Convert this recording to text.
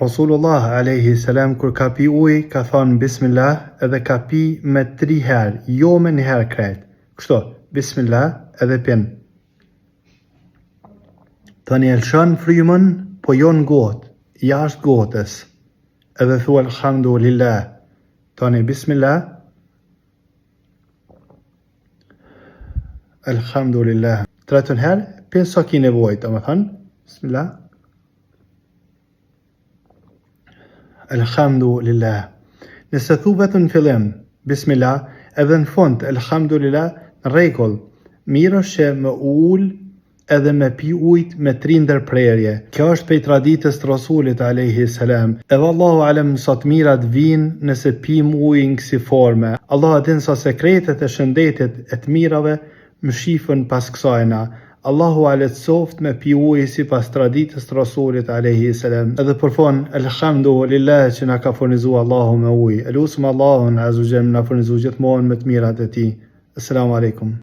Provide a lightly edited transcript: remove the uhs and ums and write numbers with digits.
Rasulullah alayhi salam kur ka pi ujë ka thonë bismillah edhe ka pi me 3 herë, jo me një herë krejt. Kështu, bismillah edhe pin. Tani elshon frymën, po jo në gotë, jashtë gotës. Edhe thua alhamdulillah. Tani bismillah. Alhamdulillah. 3 herë, pin sa ki nevojë, domethënë, bismillah. Alhamdulillah. Nëse thu vetëm në fillim, bismillah, edhe në fund, alhamdulillah, në rregull, mirë është që me ul edhe me pi ujt me 3 ndërprerje. Kjo është prej traditës të Rasulit alayhi salam. Edhe Allahu alem sa të mirat vinë nëse pim ujin kësi forme. Allah din sa sekretet e shëndetit e të mirave më shifën pas kësajna. Allahu aletsoft me pi ujë si pas traditës të Rasulit alayhi salam. Edhe përfon, alhamdulillah që na ka furnizu Allahu me ujë. Elusëm Allahun azza wa jalla na furnizu gjithmonë me të mirat e tij. Assalamu alaikum.